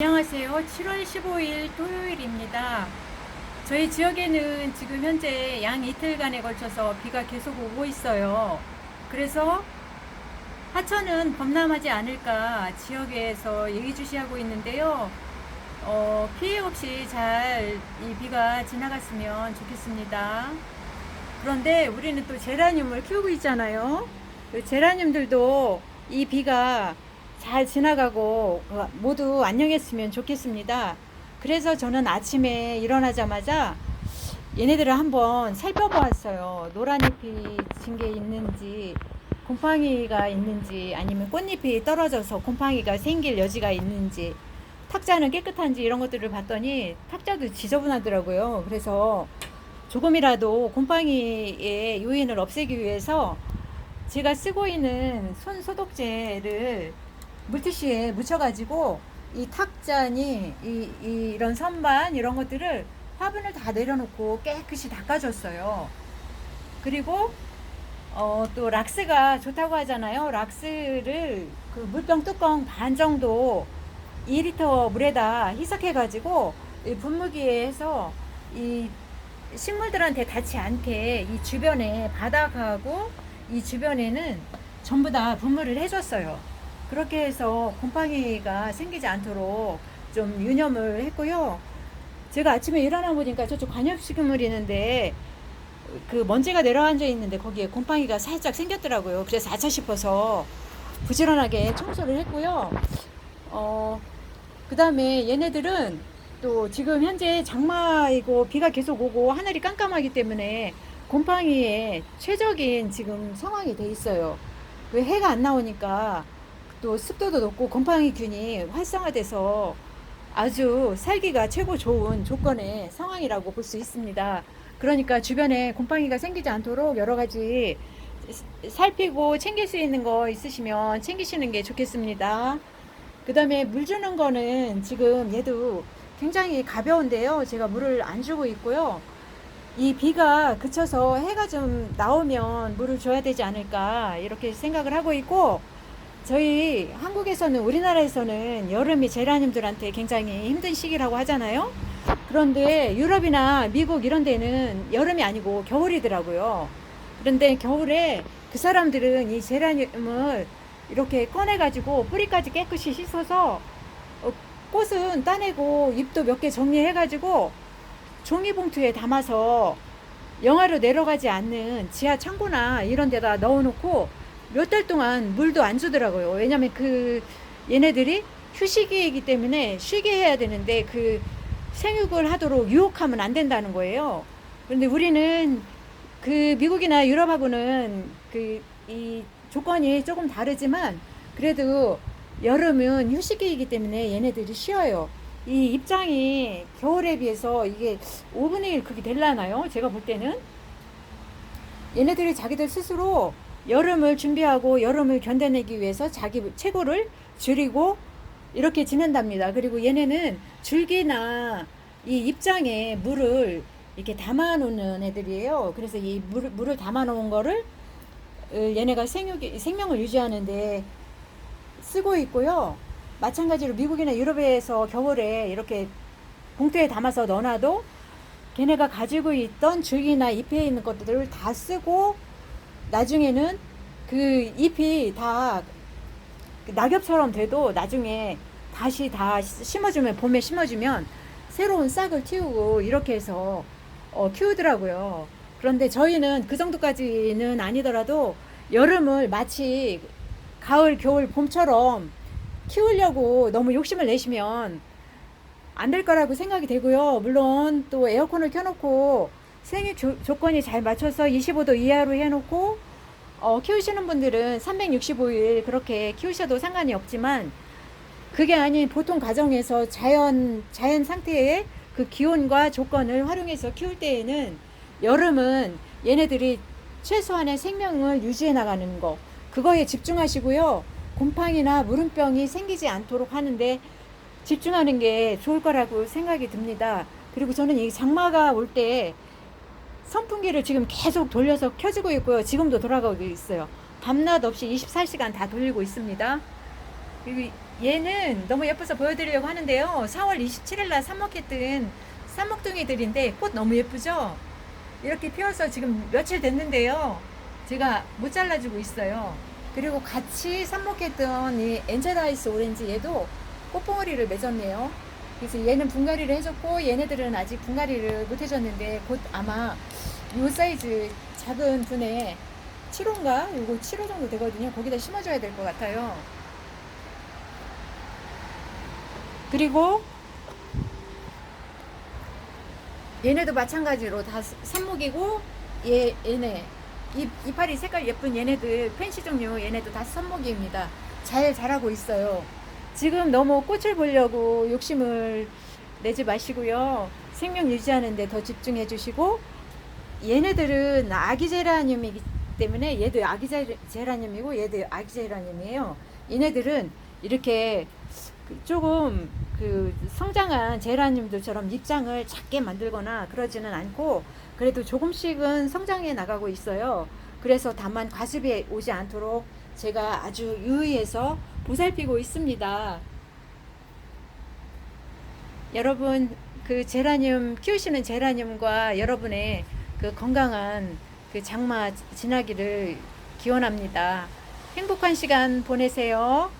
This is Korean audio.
안녕하세요. 7월 15일 토요일입니다. 저희 지역에는 지금 현재 양 이틀간에 걸쳐서 비가 계속 오고 있어요. 그래서 하천은 범람하지 않을까 지역에서 예의주시하고 있는데요. 피해 없이 잘 이 비가 지나갔으면 좋겠습니다. 그런데 우리는 또 제라늄을 키우고 있잖아요. 그 제라늄들도 이 비가 잘 지나가고 모두 안녕했으면 좋겠습니다. 그래서 저는 아침에 일어나자마자 얘네들을 한번 살펴보았어요. 노란잎이 진 게 있는지, 곰팡이가 있는지, 아니면 꽃잎이 떨어져서 곰팡이가 생길 여지가 있는지, 탁자는 깨끗한지 이런 것들을 봤더니 탁자도 지저분하더라고요. 그래서 조금이라도 곰팡이의 요인을 없애기 위해서 제가 쓰고 있는 손 소독제를 물티슈에 묻혀가지고 이 탁자니 이런 선반 이런 것들을 화분을 다 내려놓고 깨끗이 닦아줬어요. 그리고 또 락스가 좋다고 하잖아요. 락스를 그 물병 뚜껑 반 정도 2리터 물에다 희석해가지고 분무기에 해서 이 식물들한테 닿지 않게 이 주변에 바닥하고 이 주변에는 전부 다 분무를 해줬어요. 그렇게 해서 곰팡이가 생기지 않도록 좀 유념을 했고요. 제가 아침에 일어나 보니까 저쪽 관엽식물 있는데 그 먼지가 내려앉아 있는데 거기에 곰팡이가 살짝 생겼더라고요. 그래서 아차 싶어서 부지런하게 청소를 했고요. 그 다음에 얘네들은 또 지금 현재 장마이고 비가 계속 오고 하늘이 깜깜하기 때문에 곰팡이의 최적인 지금 상황이 돼 있어요. 왜 해가 안 나오니까 또 습도도 높고 곰팡이균이 활성화돼서 아주 살기가 최고 좋은 조건의 상황이라고 볼 수 있습니다. 그러니까 주변에 곰팡이가 생기지 않도록 여러 가지 살피고 챙길 수 있는 거 있으시면 챙기시는 게 좋겠습니다. 그 다음에 물 주는 거는 지금 얘도 굉장히 가벼운데요. 제가 물을 안 주고 있고요. 이 비가 그쳐서 해가 좀 나오면 물을 줘야 되지 않을까 이렇게 생각을 하고 있고, 저희 한국에서는 우리나라에서는 여름이 제라늄들한테 굉장히 힘든 시기라고 하잖아요. 그런데 유럽이나 미국 이런 데는 여름이 아니고 겨울이더라고요. 그런데 겨울에 그 사람들은 이 제라늄을 이렇게 꺼내가지고 뿌리까지 깨끗이 씻어서 꽃은 따내고 잎도 몇 개 정리해가지고 종이봉투에 담아서 영하로 내려가지 않는 지하 창고나 이런 데다 넣어놓고 몇 달 동안 물도 안 주더라고요. 왜냐면 그 얘네들이 휴식이기 때문에 쉬게 해야 되는데 그 생육을 하도록 유혹하면 안 된다는 거예요. 그런데 우리는 그 미국이나 유럽하고는 그 이 조건이 조금 다르지만 그래도 여름은 휴식기이기 때문에 얘네들이 쉬어요. 이 입장이 겨울에 비해서 이게 5분의 1 그게 될라나요? 제가 볼 때는 얘네들이 자기들 스스로 여름을 준비하고 여름을 견뎌내기 위해서 자기 체구를 줄이고 이렇게 지낸답니다. 그리고 얘네는 줄기나 이 입장에 물을 이렇게 담아 놓는 애들이에요. 그래서 이 물을 담아 놓은 거를 얘네가 생명을 유지하는데 쓰고 있고요. 마찬가지로 미국이나 유럽에서 겨울에 이렇게 봉투에 담아서 넣어놔도 걔네가 가지고 있던 줄기나 잎에 있는 것들을 다 쓰고 나중에는 그 잎이 다 낙엽처럼 돼도 나중에 다시 다 심어주면, 봄에 심어주면 새로운 싹을 틔우고 이렇게 해서 키우더라고요. 그런데 저희는 그 정도까지는 아니더라도 여름을 마치 가을, 겨울, 봄처럼 키우려고 너무 욕심을 내시면 안 될 거라고 생각이 되고요. 물론 또 에어컨을 켜놓고 생육 조건이 잘 맞춰서 25도 이하로 해놓고 키우시는 분들은 365일 그렇게 키우셔도 상관이 없지만, 그게 아닌 보통 가정에서 자연 상태의 그 기온과 조건을 활용해서 키울 때에는 여름은 얘네들이 최소한의 생명을 유지해 나가는 거, 그거에 집중하시고요. 곰팡이나 무름병이 생기지 않도록 하는데 집중하는 게 좋을 거라고 생각이 듭니다. 그리고 저는 이 장마가 올 때 선풍기를 지금 계속 돌려서 켜지고 있고요. 지금도 돌아가고 있어요. 밤낮 없이 24시간 다 돌리고 있습니다. 그리고 얘는 너무 예뻐서 보여드리려고 하는데요. 4월 27일 날 삽목했던 삽목둥이들인데 꽃 너무 예쁘죠? 이렇게 피어서 지금 며칠 됐는데요. 제가 못 잘라주고 있어요. 그리고 같이 삽목했던 이 엔젤아이스 오렌지 얘도 꽃봉오리를 맺었네요. 그래서 얘는 분갈이를 해줬고 얘네들은 아직 분갈이를 못 해줬는데 곧 아마 요 사이즈 작은 분에 7호인가? 요거 7호 정도 되거든요. 거기다 심어줘야 될 것 같아요. 그리고 얘네도 마찬가지로 다 삽목이고 얘네 이파리 색깔 예쁜 얘네들 펜시 종류 얘네도 다 삽목입니다. 잘 자라고 있어요. 지금 너무 꽃을 보려고 욕심을 내지 마시고요. 생명 유지하는 데 더 집중해 주시고 얘네들은 아기 제라늄이기 때문에 얘도 아기 제라늄이고 얘도 아기 제라늄이에요. 얘네들은 이렇게 조금 그 성장한 제라늄들처럼 입장을 작게 만들거나 그러지는 않고 그래도 조금씩은 성장해 나가고 있어요. 그래서 다만 과습이 오지 않도록 제가 아주 유의해서 보살피고 있습니다. 여러분 그 제라늄 키우시는 제라늄과 여러분의 그 건강한 그 장마 지나기를 기원합니다. 행복한 시간 보내세요.